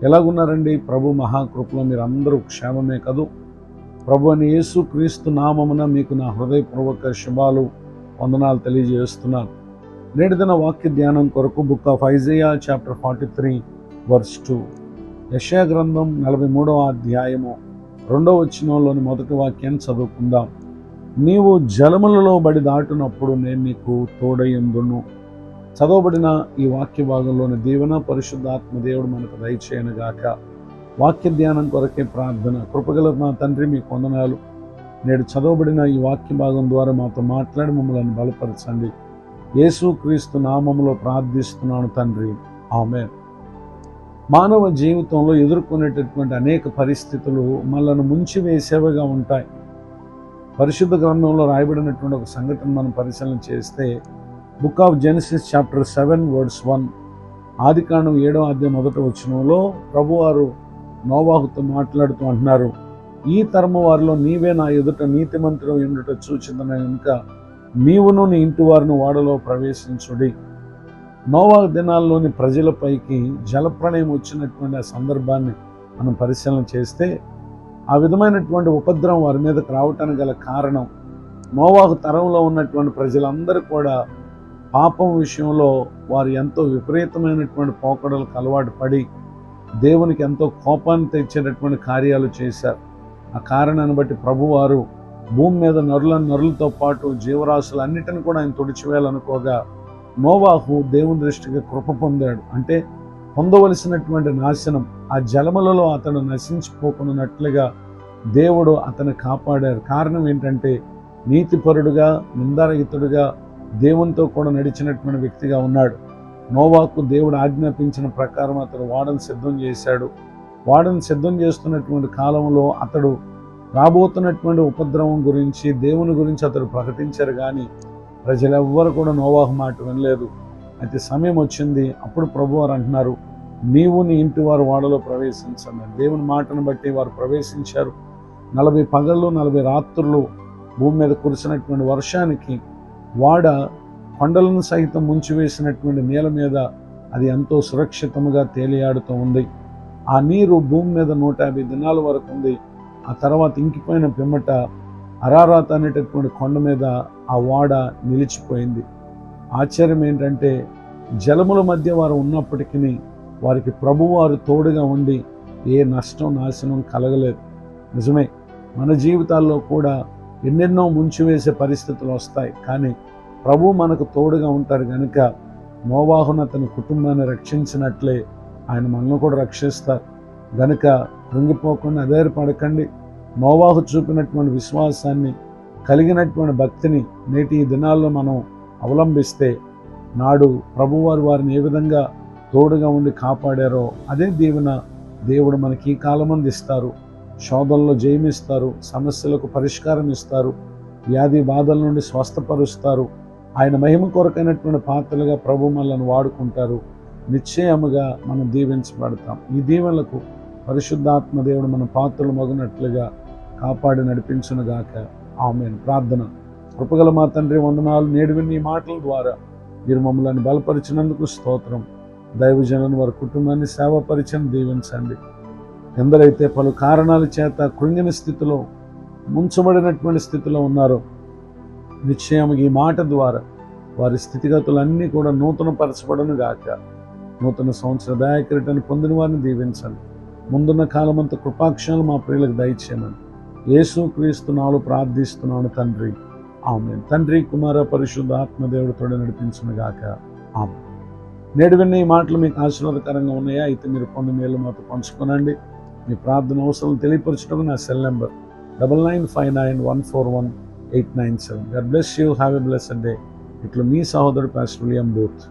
ఎలాగున్నారండి? ప్రభు మహాకృపలో మీరు అందరూ క్షేమమే కదూ? ప్రభు అని యేసు క్రీస్తు నామమున మీకు నా హృదయపూర్వక శుభాలు, వందనాలు తెలియజేస్తున్నాను. నేటి దిన వాక్య ధ్యానం కొరకు book of Isaiah chapter 43 verse 2, యెషయా గ్రంథం 43వ అధ్యాయము 2వ వచనంలోని మొదటి వాక్యాన్ని చదువుకుందాం. నీవు జలములలో బడి దాటునప్పుడు నేను నీకు తోడయుందును. చదవబడిన ఈ వాక్య భాగంలోని దీవెన పరిశుద్ధాత్మ దేవుడు మనకు దయచేయను గాక. వాక్య ధ్యానం కొరకే ప్రార్థన. కృపగల మా తండ్రి, మీకు వందనాలు. నేడు చదవబడిన ఈ వాక్య భాగం ద్వారా మాతో మాట్లాడి మమ్మల్ని బలపరచండి. యేసు క్రీస్తు నామములో ప్రార్థిస్తున్నాను తండ్రి, ఆమేన్. మానవ జీవితంలో ఎదుర్కొనేటటువంటి అనేక పరిస్థితులు మనల్ని ముంచివేసేవిగా ఉంటాయి. పరిశుద్ధ గ్రంథంలో రాయబడినటువంటి ఒక సంఘటన మనం పరిశీలన చేస్తే book of Genesis chapter 7 verse 1, ఆదికాండం 7వ అధ్యాయం 1వ వచనంలో ప్రభువారు నోవాహుతో మాట్లాడుతూ అంటున్నారు, ఈ తరము వారిలో నీవే నా ఎదుట నీతిమంతుడు ఉండుట చూచిందని కనుక నీవును నీ ఇంటి వారిని ఓడలో ప్రవేశించుడి. నోవాహు దినాల్లోని ప్రజలపైకి జలప్రళయం వచ్చినటువంటి ఆ సందర్భాన్ని మనం పరిశీలన చేస్తే ఆ విధమైనటువంటి ఉపద్రవం వారి మీదకి రావటానికి గల కారణం, నోవాహు తరంలో ఉన్నటువంటి ప్రజలందరూ కూడా పాపం విషయంలో వారు ఎంతో విపరీతమైనటువంటి పోకడలకు అలవాటు పడి దేవునికి ఎంతో కోపాన్ని తెచ్చేటటువంటి కార్యాలు చేశారు. ఆ కారణాన్ని బట్టి ప్రభువారు భూమి మీద నరులతో పాటు జీవరాశులన్నిటిని కూడా ఆయన తుడిచివేయాలనుకోగా నోవాహు దేవుని దృష్టికి కృప పొందాడు. అంటే పొందవలసినటువంటి నాశనం ఆ జలములలో అతను నశించిపోకున్నట్లుగా దేవుడు అతన్ని కాపాడారు. కారణం ఏంటంటే నీతిపరుడుగా, నిందారహితుడుగా, దేవునితో కూడా నడిచినటువంటి వ్యక్తిగా ఉన్నాడు. నోవాహుకు దేవుడు ఆజ్ఞాపించిన ప్రకారం అతడు వాడను సిద్ధం చేశాడు. వాడను సిద్ధం చేస్తున్నటువంటి కాలంలో అతడు రాబోతున్నటువంటి ఉపద్రవం గురించి, దేవుని గురించి అతడు ప్రకటించారు, కానీ ప్రజలెవ్వరు కూడా నోవాహు మాట వినలేదు. అయితే సమయం వచ్చింది. అప్పుడు ప్రభువారు అంటున్నారు, నీవు నీ ఇంటి వారు ఓడలో ప్రవేశించన్నారు. దేవుని మాటను బట్టి వారు ప్రవేశించారు. 40 పగళ్ళు 40 రాత్రులు భూమి మీద కురిసినటువంటి వర్షానికి వాడ కొండలను సైతం ముంచివేసినటువంటి నేల మీద అది ఎంతో సురక్షితంగా తేలియాడుతూ ఉంది. ఆ నీరు భూమి మీద 150 దినాల వరకు ఉంది. ఆ తర్వాత ఇంకిపోయిన పిమ్మట అరారాత్ అనేటటువంటి కొండ మీద ఆ వాడ నిలిచిపోయింది. ఆశ్చర్యం ఏంటంటే జలముల మధ్య వారు ఉన్నప్పటికీ వారికి ప్రభువారు తోడుగా ఉండి ఏ నష్టం, నాశనం కలగలేదు. నిజమే, మన జీవితాల్లో కూడా ఎన్నెన్నో ముంచివేసే పరిస్థితులు వస్తాయి, కానీ ప్రభు మనకు తోడుగా ఉంటారు కనుక నోవాహును అతని కుటుంబాన్ని రక్షించినట్లే ఆయన మనల్ని కూడా రక్షిస్తారు. గనుక కృంగిపోకుండా అధైర్యపడకండి. నోవాహు చూపినటువంటి విశ్వాసాన్ని, కలిగినటువంటి భక్తిని నేటి ఈ దినాల్లో మనం అవలంబిస్తే నాడు ప్రభువారు వారిని ఏ విధంగా తోడుగా ఉండి కాపాడారో అదే దీవెన దేవుడు మనకి ఈ కాలం అందిస్తారు. శోధనలో జయమిస్తారు, సమస్యలకు పరిష్కారం ఇస్తారు, వ్యాధి బాధల నుండి స్వస్థపరుస్తారు. ఆయన మహిమ కొరకైనటువంటి పాత్రలుగా ప్రభు మనల్ని వాడుకుంటారు. నిశ్చయముగా మనం దీవించబడతాం. ఈ దీవెనలకు పరిశుద్ధాత్మ దేవుడు మన పాత్రలు మగునట్లుగా కాపాడి నడిపించునుగాక. ఆమేన్. ప్రార్థన. కృపగల మా తండ్రి, వందనాలు. నేడు విన్న ఈ మాటల ద్వారా మీరు మమ్మల్ని బలపరిచినందుకు స్తోత్రం. దైవజనులను, వారి కుటుంబాన్ని సేవపరిచని దీవించండి. ఎందరైతే పలు కారణాల చేత కృంగిన స్థితిలో, ముంచబడినటువంటి స్థితిలో ఉన్నారో నిశ్చయం ఈ మాట ద్వారా వారి స్థితిగతులన్నీ కూడా నూతనపరచబడను గాక. నూతన సంవత్సర దయాకిరీటాన్ని పొందిన వారిని దీవించండి. ముందున్న కాలమంతా కృపాక్షణలు మా ప్రియులకు దయచేయమని యేసు క్రీస్తు నామములో ప్రార్థిస్తున్నాను తండ్రి, ఆమేన్. తండ్రి, కుమార, పరిశుద్ధ ఆత్మదేవుడు తోడు నడిపించును గాక. ఆమేన్. నేడు విన్న ఈ మాటలు మీకు ఆశీర్వాదకరంగా ఉన్నాయా? అయితే మీరు పొందిన మేలు మాతో పంచుకోనండి. మీ ప్రార్థన అవసరం తెలియపరచడం నా cell number 9959141897. God bless you. Have a blessed day. ఇట్లు మీ సహోదరుడు పాస్టర్ విలియం బూత్.